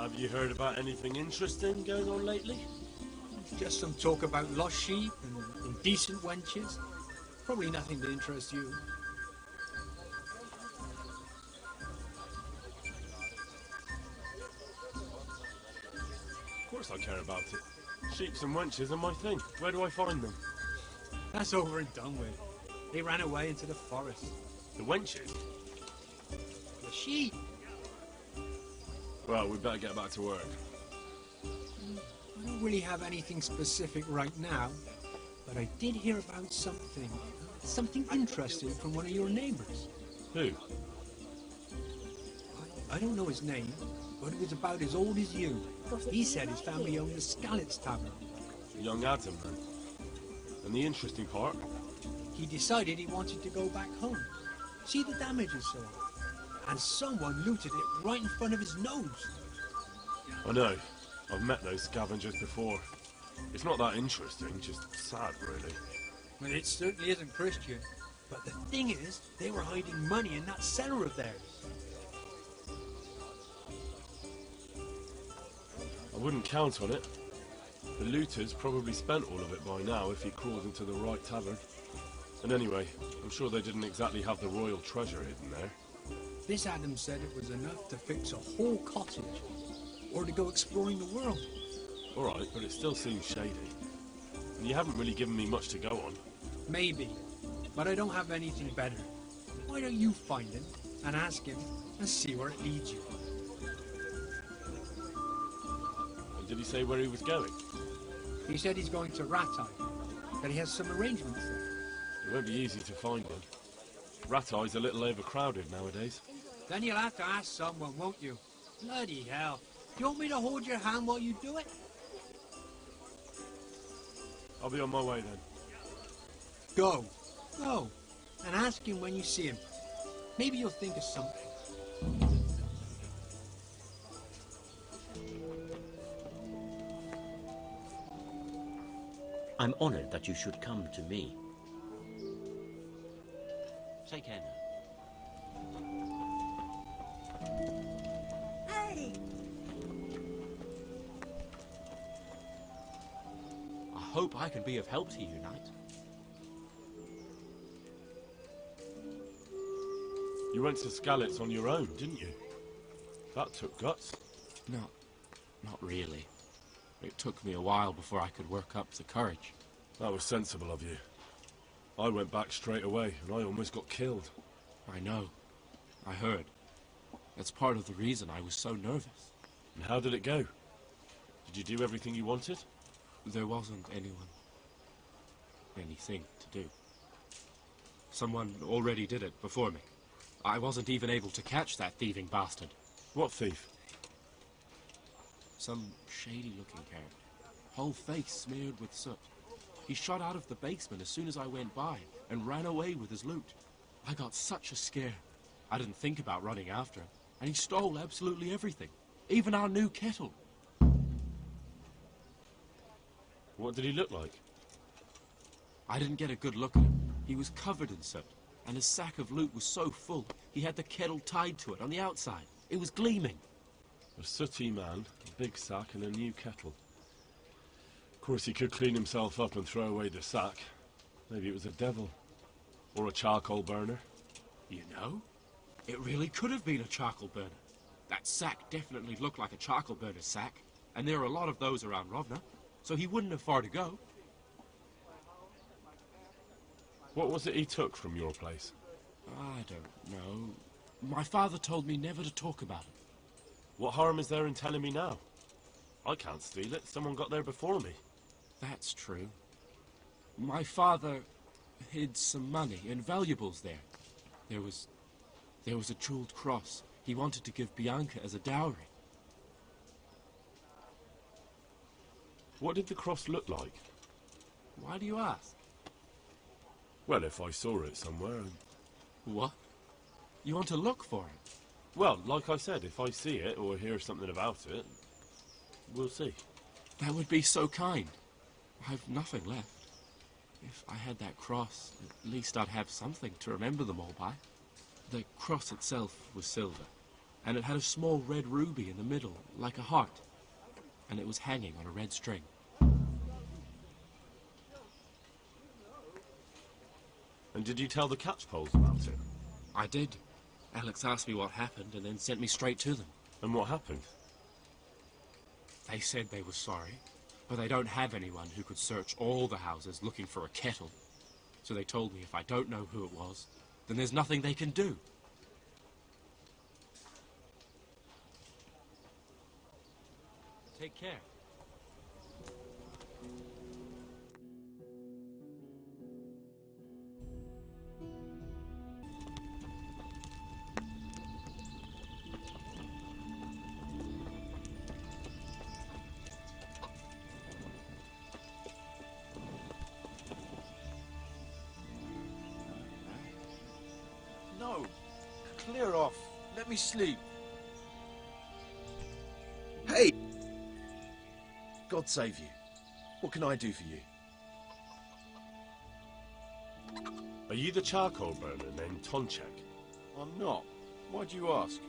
Have you heard about anything interesting going on lately? Just some talk about lost sheep and indecent wenches. Probably nothing to interest you. Of course I care about it. Sheeps and wenches are my thing. Where do I find them? That's over and done with. They ran away into the forest. The wenches? The sheep. Well, we better get back to work. I don't really have anything specific right now, but I did hear about something interesting from one of your neighbors. Who? I don't know his name, but it was about as old as you. He said his family owned the Skalitz tavern. Young Adam, then. And the interesting part? He decided he wanted to go back home. See the damage it saw. And someone looted it right in front of his nose. I know. I've met those scavengers before. It's not that interesting, just sad, really. Well, it certainly isn't Christian. But the thing is, they were hiding money in that cellar of theirs. I wouldn't count on it. The looters probably spent all of it by now if he crawled into the right tavern. And anyway, I'm sure they didn't exactly have the royal treasure hidden there. This Adam said it was enough to fix a whole cottage, or to go exploring the world. Alright, but it still seems shady. And you haven't really given me much to go on. Maybe, but I don't have anything better. Why don't you find him, and ask him, and see where it leads you? And did he say where he was going? He said he's going to Rattay, that he has some arrangements there. It won't be easy to find him. Rattay's a little overcrowded nowadays. Then you'll have to ask someone, won't you? Bloody hell. Do you want me to hold your hand while you do it? I'll be on my way then. Go. Go. And ask him when you see him. Maybe you'll think of something. I'm honored that you should come to me. Take care now. Hey! I hope I can be of help to you, Knight. You went to Skalitz on your own, didn't you? That took guts. Not really. It took me a while before I could work up the courage. That was sensible of you. I went back straight away, and I almost got killed. I know. I heard. That's part of the reason I was so nervous. And how did it go? Did you do everything you wanted? There wasn't anything to do. Someone already did it before me. I wasn't even able to catch that thieving bastard. What thief? Some shady-looking character. Whole face smeared with soot. He shot out of the basement as soon as I went by and ran away with his loot. I got such a scare. I didn't think about running after him, and he stole absolutely everything, even our new kettle. What did he look like? I didn't get a good look at him. He was covered in soot, and his sack of loot was so full, he had the kettle tied to it on the outside. It was gleaming. A sooty man, a big sack and a new kettle. Of course, he could clean himself up and throw away the sack. Maybe it was a devil. Or a charcoal burner. You know, it really could have been a charcoal burner. That sack definitely looked like a charcoal burner's sack, and there are a lot of those around Rovna, so he wouldn't have far to go. What was it he took from your place? I don't know. My father told me never to talk about it. What harm is there in telling me now? I can't steal it. Someone got there before me. That's true. My father hid some money and valuables there. There was a jeweled cross he wanted to give Bianca as a dowry. What did the cross look like? Why do you ask? Well, if I saw it somewhere. What? You want to look for it? Well, like I said, if I see it or hear something about it, we'll see. That would be so kind. I've nothing left. If I had that cross, at least I'd have something to remember them all by. The cross itself was silver, and it had a small red ruby in the middle, like a heart, and it was hanging on a red string. And did you tell the catchpoles about it? I did. Alex asked me what happened and then sent me straight to them. And what happened? They said they were sorry, but they don't have anyone who could search all the houses looking for a kettle. So they told me if I don't know who it was, then there's nothing they can do. Take care. No. Clear off. Let me sleep. Hey! God save you. What can I do for you? Are you the charcoal burner named Tonchek? I'm not. Why'd you ask?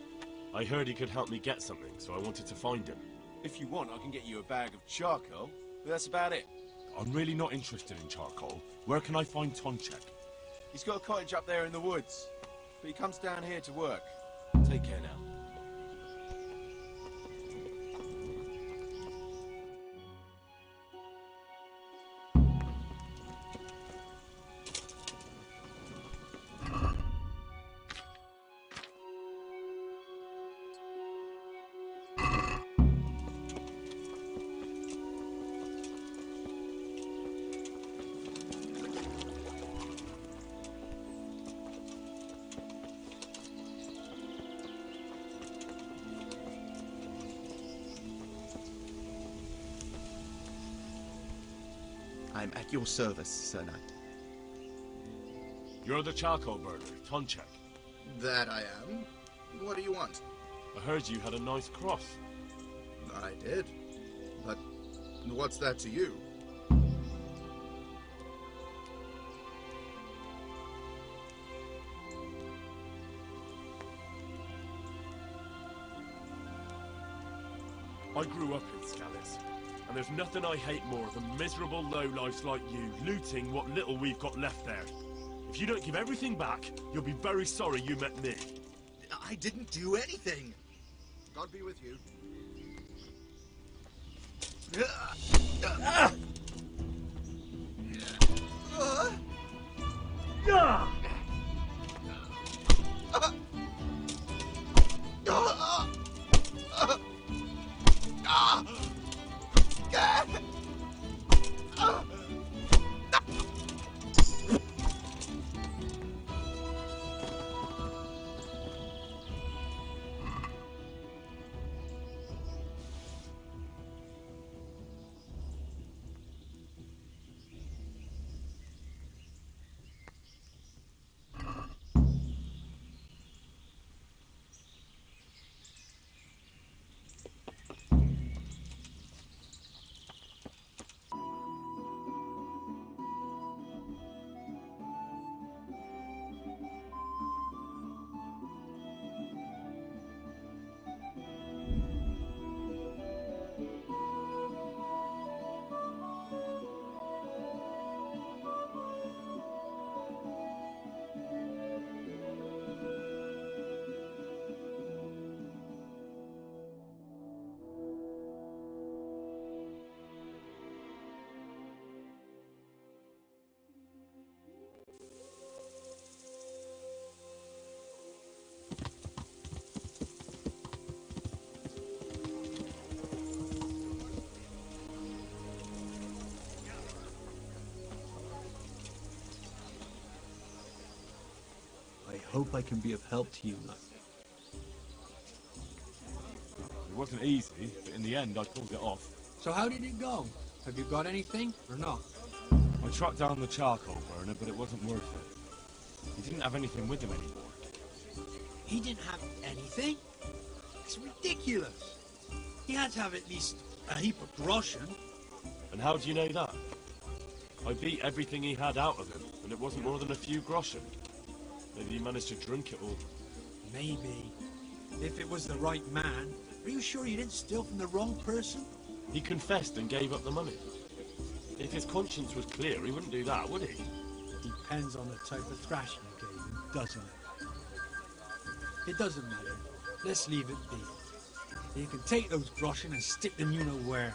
I heard he could help me get something, so I wanted to find him. If you want, I can get you a bag of charcoal, but that's about it. I'm really not interested in charcoal. Where can I find Tonchek? He's got a cottage up there in the woods, but he comes down here to work. Take care now. I'm at your service, Sir Knight. You're the charcoal burner, Tonchek. That I am. What do you want? I heard you had a nice cross. I did. But what's that to you? I grew up in Skalitz, and there's nothing I hate more than miserable lowlifes like you looting what little we've got left there. If you don't give everything back, you'll be very sorry you met me. I didn't do anything. God be with you. I hope I can be of help to you, Knight. It wasn't easy, but in the end I pulled it off. So how did it go? Have you got anything, or not? I tracked down the charcoal burner, but it wasn't worth it. He didn't have anything with him anymore. He didn't have anything? It's ridiculous. He had to have at least a heap of groschen. And how do you know that? I beat everything he had out of him, and it wasn't more than a few groschen. Maybe he managed to drink it all. Maybe. If it was the right man, are you sure you didn't steal from the wrong person? He confessed and gave up the money. If his conscience was clear, he wouldn't do that, would he? Depends on the type of thrashing you gave him, doesn't it? It doesn't matter. Let's leave it be. You can take those groschen and stick them you know where.